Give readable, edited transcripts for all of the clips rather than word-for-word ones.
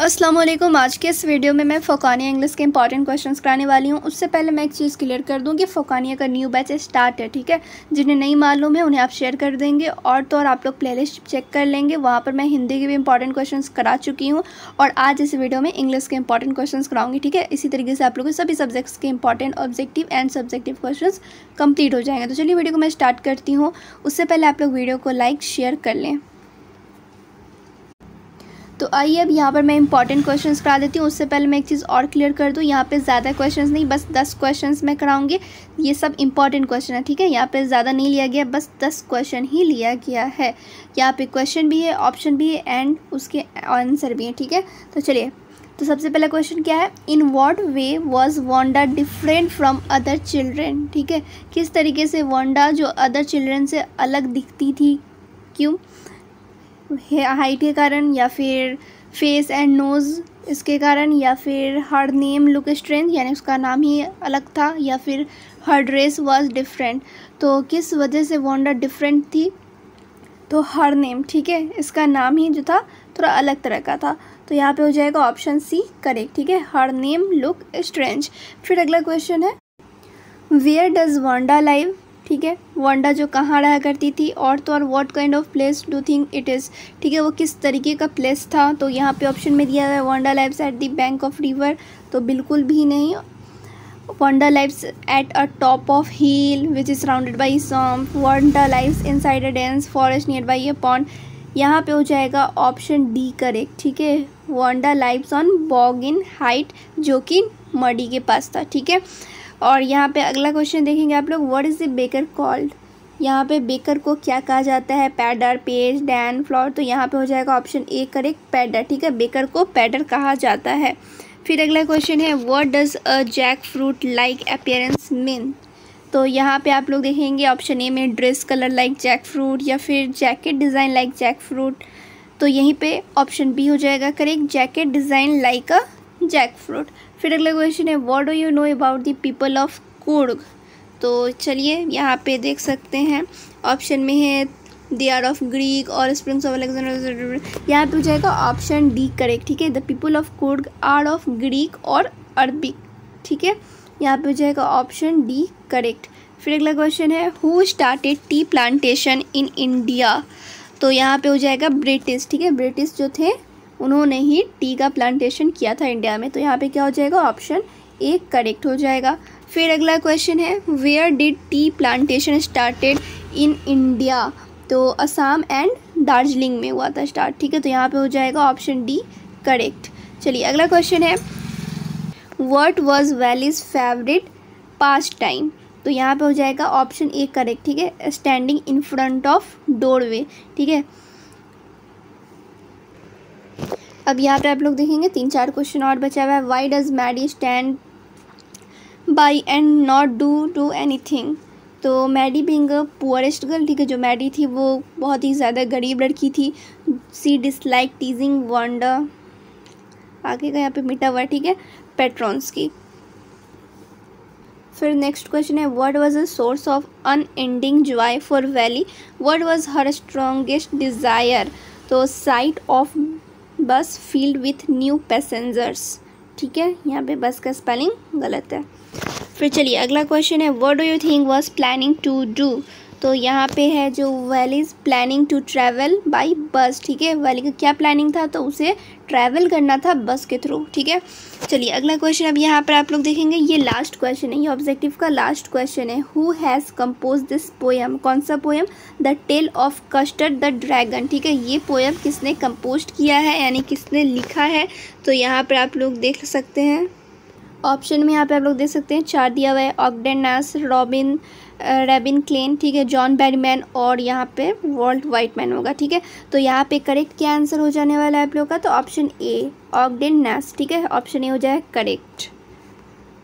अस्सलाम वालेकुम। आज के इस वीडियो में मैं फ़ोकानिया इंग्लिश के इंपॉर्टेंट क्वेश्चंस कराने वाली हूँ। उससे पहले मैं एक चीज़ क्लियर कर दूँ कि फ़ोकानिया का न्यू बैच स्टार्ट है, ठीक है। जिन्हें नहीं मालूम है उन्हें आप शेयर कर देंगे और तो और आप लोग प्लेलिस्ट चेक कर लेंगे, वहाँ पर मैं हिंदी के भी इंपॉर्टेंट क्वेश्चंस करा चुकी हूँ और आज इस वीडियो में इंग्लिश के इंपॉर्टेंट क्वेश्चंस कराऊंगी, ठीक है। इसी तरीके से आप लोगों के सभी सब्जेक्ट्स के important objective and subjective question complete हो जाएंगे। तो चलिए वीडियो को मैं स्टार्ट करती हूँ। उससे पहले आप लोग वीडियो को लाइक शेयर कर लें। तो आइए अब यहाँ पर मैं इंपॉर्टेंट क्वेश्चंस करा देती हूँ। उससे पहले मैं एक चीज़ और क्लियर कर दूँ, यहाँ पे ज़्यादा क्वेश्चंस नहीं, बस 10 क्वेश्चंस मैं कराऊंगी। ये सब इंपॉर्टेंट क्वेश्चन है, ठीक है। यहाँ पे ज़्यादा नहीं लिया गया, बस 10 क्वेश्चन ही लिया गया है। यहाँ पे क्वेश्चन भी है, ऑप्शन भी है एंड उसके आंसर भी है, ठीक है। तो चलिए, तो सबसे पहला क्वेश्चन क्या है, in what way was Wanda different from other children, ठीक है। किस तरीके से वांडा जो अदर चिल्ड्रेन से अलग दिखती थी, क्यों? हाइट के कारण, या फिर फेस एंड नोज़ इसके कारण, या फिर हर नेम लुक स्ट्रेंथ यानी उसका नाम ही अलग था, या फिर हर ड्रेस वाज डिफरेंट। तो किस वजह से वांडा डिफरेंट थी? तो हर नेम, ठीक है, इसका नाम ही जो था थोड़ा अलग तरह का था। तो यहाँ पे हो जाएगा ऑप्शन सी करेक्ट, ठीक है। Her name look strange. फिर अगला क्वेश्चन है, वेयर डज वांडा लाइव, ठीक है। वांडा जो कहाँ रहा करती थी, और तो और what kind of place do think it is, ठीक है, वो किस तरीके का प्लेस था। तो यहाँ पे ऑप्शन में दिया हुआ है Wanda lives at the bank of river, तो बिल्कुल भी नहीं। Wanda lives at a top of hill which is surrounded by swamp. Wanda lives inside a dense forest near by a pond. यहाँ पे हो जाएगा ऑप्शन डी करेक्ट, ठीक है। Wanda lives on bog in height, जो कि muddy के पास था, ठीक है। और यहाँ पे अगला क्वेश्चन देखेंगे आप लोग, what is the baker called. यहाँ पे बेकर को क्या कहा जाता है, पैडर, पेज, डैन, फ्लोर। तो यहाँ पे हो जाएगा ऑप्शन ए करेक्ट, पैडर, ठीक है। बेकर को पैडर कहा जाता है। फिर अगला क्वेश्चन है, what does a jackfruit like appearance mean. तो यहाँ पे आप लोग देखेंगे ऑप्शन ए में dress colour like jackfruit, या फिर jacket design like jackfruit. तो यहीं पे ऑप्शन बी हो जाएगा correct, jacket design like a jackfruit. फिर अगला क्वेश्चन है, what do you know about the people of Coorg. तो चलिए यहाँ पे देख सकते हैं, ऑप्शन में है दे आर ऑफ ग्रीक और स्प्रिंग्स ऑफ अलेक्जेंडर। यहाँ पे हो जाएगा ऑप्शन डी करेक्ट, ठीक है। The people of Coorg are of Greek और अरबिक, ठीक है। यहाँ पे हो जाएगा ऑप्शन डी करेक्ट। फिर अगला क्वेश्चन है, who started tea plantation in India. तो यहाँ पे हो जाएगा ब्रिटिश, ठीक है। ब्रिटिश जो थे उन्होंने ही टी का प्लांटेशन किया था इंडिया में। तो यहाँ पे क्या हो जाएगा, ऑप्शन ए करेक्ट हो जाएगा। फिर अगला क्वेश्चन है, where did tea plantation started in India. तो असम एंड दार्जिलिंग में हुआ था स्टार्ट, ठीक है। तो यहाँ पे हो जाएगा ऑप्शन डी करेक्ट। चलिए अगला क्वेश्चन है, what was valleys favourite past time. तो यहाँ पे हो जाएगा ऑप्शन ए करेक्ट, ठीक है। Standing in front of doorway, ठीक है। अब यहाँ पे आप लोग देखेंगे 3-4 क्वेश्चन और बचा हुआ है। Why does Maddy stand by and not do anything. तो Maddy being a poorest girl, ठीक है, जो मैडी थी वो बहुत ही ज़्यादा गरीब लड़की थी। सी डिसलाइक टीजिंग वांडा, आगे का यहाँ पे मिटा हुआ है, ठीक है, पेट्रॉन्स की। फिर नेक्स्ट क्वेश्चन है, what was a source of unending Joy for valley. What was her strongest desire. तो साइट ऑफ बस फील्ड विथ न्यू पैसेंजर्स, ठीक है। यहाँ पे बस का स्पेलिंग गलत है। फिर चलिए अगला क्वेश्चन है, what do you think was planning to do. तो यहाँ पे है जो Wally's planning to travel by bus, ठीक है। वैली का क्या प्लानिंग था, तो उसे ट्रैवल करना था बस के थ्रू, ठीक है। चलिए अगला क्वेश्चन, अब यहाँ पर आप लोग देखेंगे ये लास्ट क्वेश्चन है, ये ऑब्जेक्टिव का लास्ट क्वेश्चन है। Who has compose this poem. कौन सा poem, the tale of custard the dragon, ठीक है। ये पोएम किसने कंपोज किया है, यानी किसने लिखा है। तो यहाँ पर आप लोग देख सकते हैं, ऑप्शन में यहाँ पे आप लोग देख सकते हैं 4 दिया हुआ है, ऑगडेन नास, रॉबिन क्लेन, ठीक है, जॉन बैरीमैन और यहाँ पे वॉल्ट वाइटमैन होगा, ठीक है। तो यहाँ पे करेक्ट क्या आंसर हो जाने वाला है आप लोग का, तो ऑप्शन ए ऑगडेन नास, ठीक है। ऑप्शन ए हो जाए करेक्ट।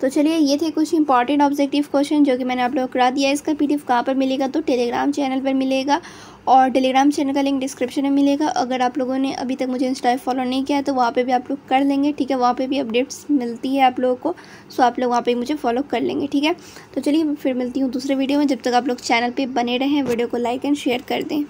तो चलिए ये थे कुछ इंपॉर्टेंट ऑब्जेक्टिव क्वेश्चन जो कि मैंने आप लोगों को करा दिया। इसका पीडीएफ कहाँ पर मिलेगा, तो टेलीग्राम चैनल पर मिलेगा और टेलीग्राम चैनल का लिंक डिस्क्रिप्शन में मिलेगा। अगर आप लोगों ने अभी तक मुझे इंस्टा फॉलो नहीं किया है तो वहाँ पे भी आप लोग कर लेंगे, ठीक है। वहाँ पे भी अपडेट्स मिलती है आप लोगों को, सो आप लोग वहाँ पे मुझे फॉलो कर लेंगे, ठीक है। तो चलिए फिर मिलती हूँ दूसरे वीडियो में। जब तक आप लोग चैनल पर बने रहें, वीडियो को लाइक एंड शेयर कर दें।